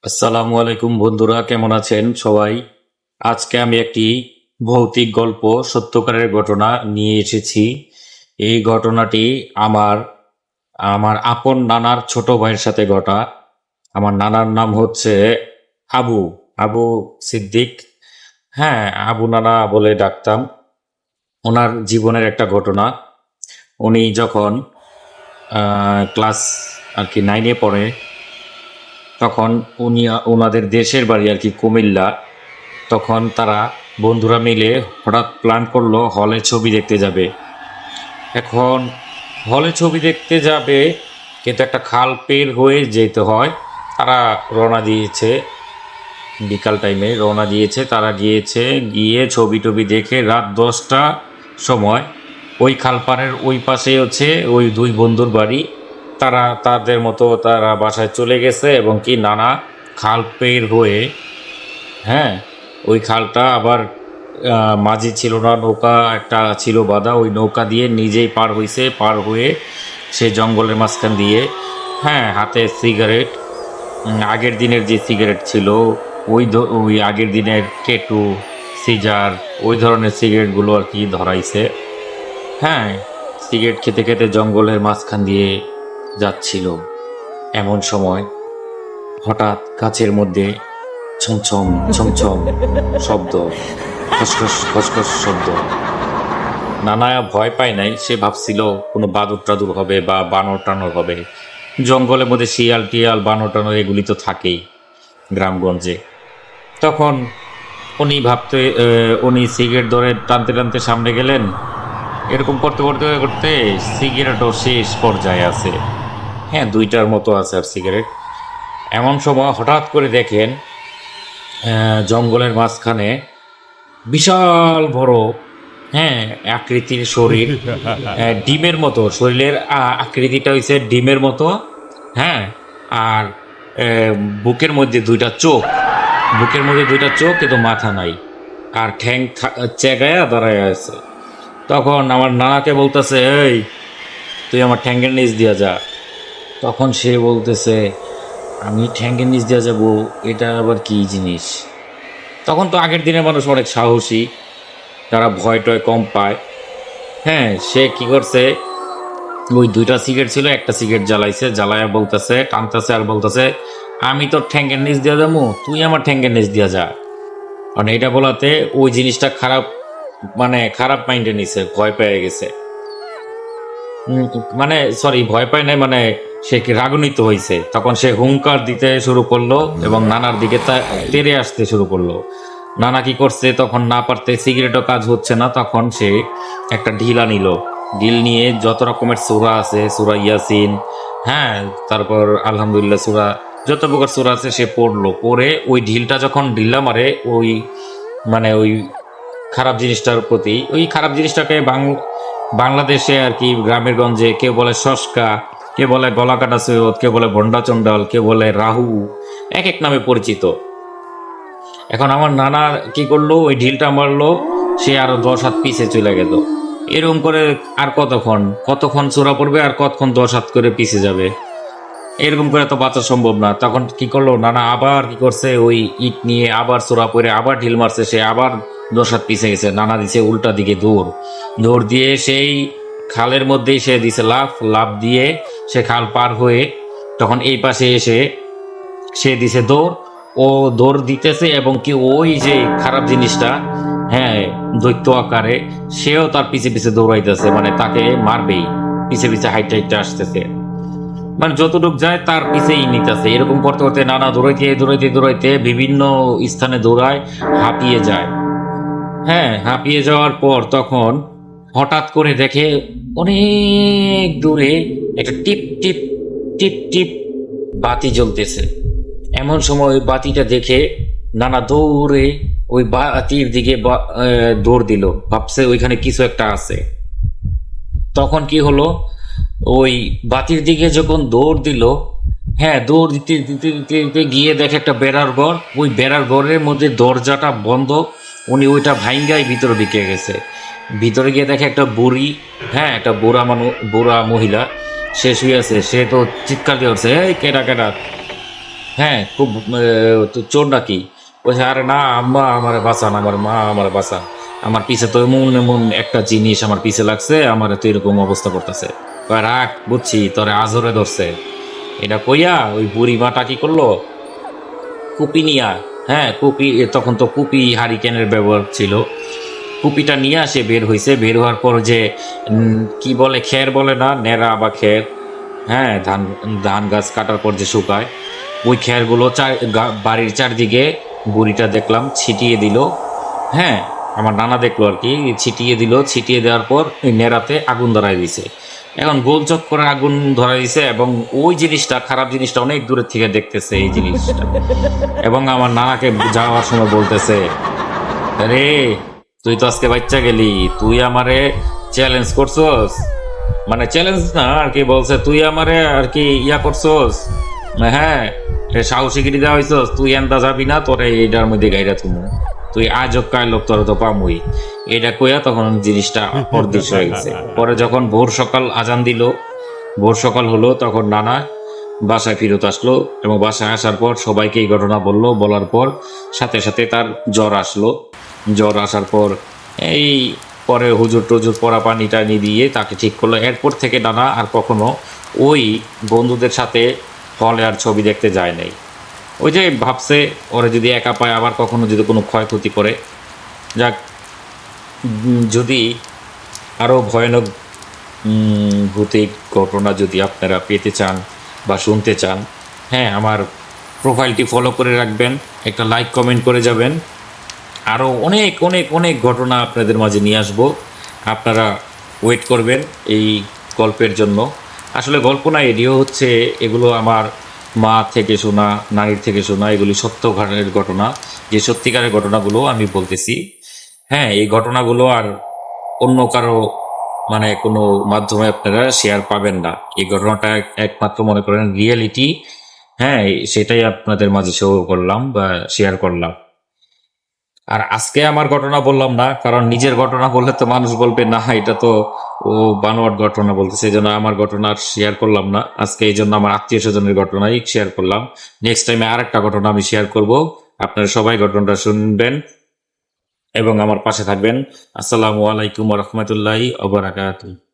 আসসালামু আলাইকুম বন্ধুরা, কেমন আছেন সবাই? আজকে আমি একটি ভৌতিক গল্প, সত্যকারের ঘটনা নিয়ে এসেছি। এই ঘটনাটি আমার আমার আপন নানার ছোট ভাইয়ের সাথে ঘটা। আমার নানার নাম হচ্ছে আবু আবু সিদ্দিক। হ্যাঁ, আবু নানা বলে ডাকতাম। ওনার জীবনের একটা ঘটনা। উনি যখন ক্লাস আর কি 9-এ পড়ে, তখন ওনাদের দেশের বাড়ি আর কি কুমিল্লা। তখন তারা বন্ধুরা মিলে হঠাৎ প্ল্যান করলো হলে ছবি দেখতে যাবে। এখন হলে ছবি দেখতে যাবে, কিন্তু একটা খাল পের হয়ে যেতে হয়। তারা রওনা দিয়েছে, বিকাল টাইমে রওনা দিয়েছে। তারা গিয়ে ছবি টবি দেখে রাত 10টা সময় ওই খালপাড়ের ওই পাশে হচ্ছে ওই দুই বন্ধুর বাড়ি। তারা তাদের মতো তারা বাসায় চলে গেছে, এবং কি নানা খাল পের হয়ে, হ্যাঁ, ওই খালটা আবার মাঝি ছিল না, নৌকা একটা ছিল বাঁধা, ওই নৌকা দিয়ে নিজেই পার হইছে। পার হয়ে সে জঙ্গলের মাঝখান দিয়ে, হ্যাঁ, হাতে সিগারেট, আগের দিনের যে সিগারেট ছিল, ওই আগের দিনের কেটু, সিজার, ওই ধরনের সিগারেটগুলো আর কি ধরাইছে। হ্যাঁ, সিগারেট খেতে খেতে জঙ্গলের মাঝখান দিয়ে যাচ্ছিল। এমন সময় হঠাৎ গাছের মধ্যে ছমছম ছমছম শব্দ, খসখস খসখস শব্দ। নানা ভয় পায় নাই, সে ভাবছিল কোনো বাদুর টাদুর হবে বা বানর টানর হবে। জঙ্গলের মধ্যে শিয়াল টিয়াল বানর টানর এগুলি তো থাকেই গ্রামগঞ্জে। তখন উনি সিগারেট ধরে টানতে টানতে সামনে গেলেন। এরকম করতে করতে করতে সিগারেটও শেষ পর্যায়ে আছে। হ্যাঁ, 2টার মতো আছে আর সিগারেট। এমন সময় হঠাৎ করে দেখেন জঙ্গলের মাঝখানে বিশাল বড়, হ্যাঁ, আকৃতির শরীর, ডিমের মতো শরীরের আকৃতিটা হয়েছে ডিমের মতো। হ্যাঁ, আর বুকের মধ্যে 2টা চোখ, কিন্তু মাথা নাই, আর ঠ্যাং চেগায়া দাঁড়ায় আছে। তখন আমার নানাকে বলতেছে, এই তুই আমার ঠ্যাঙ্গের নিচ দিয়া যা। তখন সে বলতেছে, আমি ঠ্যাঙ্গের নিচ দিয়া যাবো? এটা আবার কি জিনিস? তখন তো আগের দিনের মানুষ অনেক সাহসী, তারা ভয় টয় কম পায়। হ্যাঁ, সে কি করছে, ওই 2টা সিগারেট ছিল, একটা সিগারেট জ্বালাইছে, জ্বালায়া বলতেছে, টানতেছে আর বলতেছে, আমি তোর ঠ্যাঙ্গের নিচ দিয়া যাবো, তুই আমার ঠ্যাঙ্গের নিচ দিয়া যা। মানে এটা বলাতে ওই জিনিসটা খারাপ, মানে খারাপ মাইন্ডে নিছে, ভয় পেয়ে গেছে। মানে সরি, ভয় পায় নাই, মানে সে কি রাগান্বিত হয়েছে। তখন সে হুঙ্কার দিতে শুরু করলো এবং নানার দিকে তেড়ে আসতে শুরু করলো। নানা কি করছে, তখন না পারতে, সিগারেটও কাজ হচ্ছে না, তখন সে একটা ঢিল আনিল। ঢিল নিয়ে যত রকমের সূরা আছে, সূরা ইয়াসিন, হ্যাঁ, তারপর আলহামদুলিল্লাহ সূরা, যত প্রকার সূরা আছে সে পড়লো। পড়ে ওই ঢিলটা যখন ঢিল্লা মারে ওই, মানে ওই খারাপ জিনিসটার প্রতি, ওই খারাপ জিনিসটাকে বাংলাদেশে আর কি গ্রামের গঞ্জে কেউ বলে সস্কা, কেউ বলে গলাকাটা সৈয়দ, কেউ বলে ভন্ডা চন্ডাল, কেউ বলে রাহু, এক এক নামে পরিচিত। এখন আমার নানা কি করলো, ওই ঢিলটা মারলো, সে আরো 10 হাত পিছে চলে গেল। এরকম করে আর কতক্ষণ চূড়া পড়বে, আর কতক্ষণ 10 হাত করে পিছে যাবে, এরকম করে তো বাঁচা সম্ভব না। তখন কি করলো নানা, আবার কি করছে, ওই ইট নিয়ে আবার চোরা পরে আবার ঢিল মারছে, সে আবার 10 হাত পিছে গেছে। নানা দিছে উল্টা দিকে দৌড় দিয়ে সেই খালের মধ্যেই সে দিছে লাফ দিয়ে সে খাল পার হয়ে তখন এই পাশে এসে সে দিছে দৌড়। ও দৌড় দিতেছে, এবং কি ওই যে খারাপ জিনিসটা, হ্যাঁ, দৈত্য আকারে, সেও তার পিছে পিছে দৌড়াইতেছে, মানে তাকে মারবেই, পিছে পিছে হাইটে আসতেছে, মানে যতটুক যায় তার পিছেই নিতেছে। এরকম করতে করতে নানা দৌড়াইতে বিভিন্ন স্থানে দৌড়ায়, হাঁপিয়ে যায়। হ্যাঁ, হাঁপিয়ে যাওয়ার পর তখন হঠাৎ করে দেখে অনেক দূরে একটা টিপ টিপ টিপ টিপ বাতি জ্বলতেছে। এমন সময় ওই বাতিটা দেখে নানা দৌড়ে ওই বাতির দিকে দৌড় দিল, ভাবছে ওইখানে কিছু একটা আছে। তখন কি হলো, ওই বাতির দিকে যখন দৌড় দিল, হ্যাঁ, দৌড় দিতে দিতে দিতে দিতে গিয়ে দেখে একটা বেড়ার ঘর। ওই বেড়ার ঘরের মধ্যে দরজাটা বন্ধ, উনি ওইটা ভাইঙ্গাই ভিতরে ঢুকে গেছে। ভিতরে গিয়ে দেখে একটা বুড়ি, হ্যাঁ, একটা বুড়া মহিলা, সে শুয়ে আছে। সে তো চিৎকার দিয়ে উঠছে, এই কেডা কেডা, হ্যাঁ খুব তো চোর নাকি? বলছে আরে না আম্মা আমার বাঁচান, আমার মা আমার বাঁচান, আমার পিছে তো এমন এমন একটা জিনিস আমার পিছে লাগছে, আমার তো এরকম অবস্থা করতেছে। রাখ বুঝছি তোরে আজরে ধরছে। এটা কইয়া ওই বুড়ি মাটা কি করলো, কুপি নিয়া, হ্যাঁ কুপি, তখন তো কুপি হারিকেনের ব্যবহার ছিল, কুপিটা নিয়ে আসে বের হইছে। বের হওয়ার পর যে কি বলে খের বলে না, নেড়া বা খের, হ্যাঁ ধান ধান গাছ কাটার পর যে শুকায়, ওই খেরগুলো বাড়ির চারদিকে বুড়িটা দেখলাম ছিটিয়ে দিল। হ্যাঁ আমার নানা দেখলো আর কি, ছিটিয়ে দিল, ছিটিয়ে দেওয়ার পর ওই নেড়াতে আগুন ধরাই দিছে। এখন গোলচক করে আগুন ধরাই দিছে, এবং ওই জিনিসটা, খারাপ জিনিসটা অনেক দূরের থেকে দেখতেছে এই জিনিসটা, এবং আমার নানাকে যাওয়ার সময় বলতেছে, আরে তুই তো আজকে বাচ্চা গেলি, তুই আমারে চ্যালেঞ্জ করছস, মানে চ্যালেঞ্জ না আর কি, বলছে তুই আমারে আর কি ইয়া করছস, হ্যাঁ সাহসিকিরি দেওয়া হয়েছস, তুই এনতা যাবি না, তোরে এইটার মধ্যে গাইরা তুমি, তুই আজব কায় লোক, তোর তো পামুই। এটা কইয়া তখন জিনিসটা অদৃশ্য হয়ে গেছে। পরে যখন ভোর সকাল আজান দিল, ভোর সকাল হলো, তখন নানা বাসায় ফিরত আসলো, এবং বাসায় আসার পর সবাইকে এই ঘটনা বললো। বলার পর সাথে সাথে তার জ্বর আসলো। জ্বর আসার পর এই পরে হুজুর টুজুর পরা পানি টানি দিয়ে তাকে ঠিক করলো। এরপর থেকে নানা আর কখনো ওই বন্ধুদের সাথে হলে আর ছবি দেখতে যায় নাই। ওই যে ভাবছে ওরা যদি একা পায়, আবার কখনো যদি কোনো ক্ষয়ক্ষতি করে। যাক, যদি আরও ভয়ানক ভৌতিক ঘটনা যদি আপনারা পেতে চান বা শুনতে চান, হ্যাঁ আমার প্রোফাইলটি ফলো করে রাখবেন, একটা লাইক কমেন্ট করে যাবেন। আরও অনেক অনেক অনেক ঘটনা আপনাদের মাঝে নিয়ে আসব, আপনারা ওয়েট করবেন এই গল্পের জন্য। আসলে গল্প না, এটিও হচ্ছে, এগুলো আমার মা থেকে শোনা, নারীর থেকে শোনা, এগুলি সত্য ঘটনার ঘটনা, যে সত্যিকারের ঘটনাগুলো আমি বলতেছি। হ্যাঁ এই ঘটনাগুলো আর অন্য কারো মানে কোনো মাধ্যমে আপনারা শেয়ার পাবেন না। এই ঘটনাটা একমাত্র মনে করেন রিয়েলিটি, হ্যাঁ সেটাই আপনাদের মাঝে শো করলাম বা শেয়ার করলাম। আর আজকে আমার ঘটনা বললাম না, কারণ নিজের ঘটনা বললে তো মানুষ বলবে না এটা তো ও বানোয়াট ঘটনা বলতেছে, এই জন্য আমার ঘটনা আর শেয়ার করলাম না আজকে। এই জন্য আমার আত্মীয় স্বজনের ঘটনাই শেয়ার করলাম। নেক্সট টাইমে আর একটা ঘটনা আমি শেয়ার করব, আপনারা সবাই ঘটনাটা শুনবেন এবং আমার পাশে থাকবেন। আসসালামু আলাইকুম রহমতুল্লাহি ওয়া বারাকাতুহু।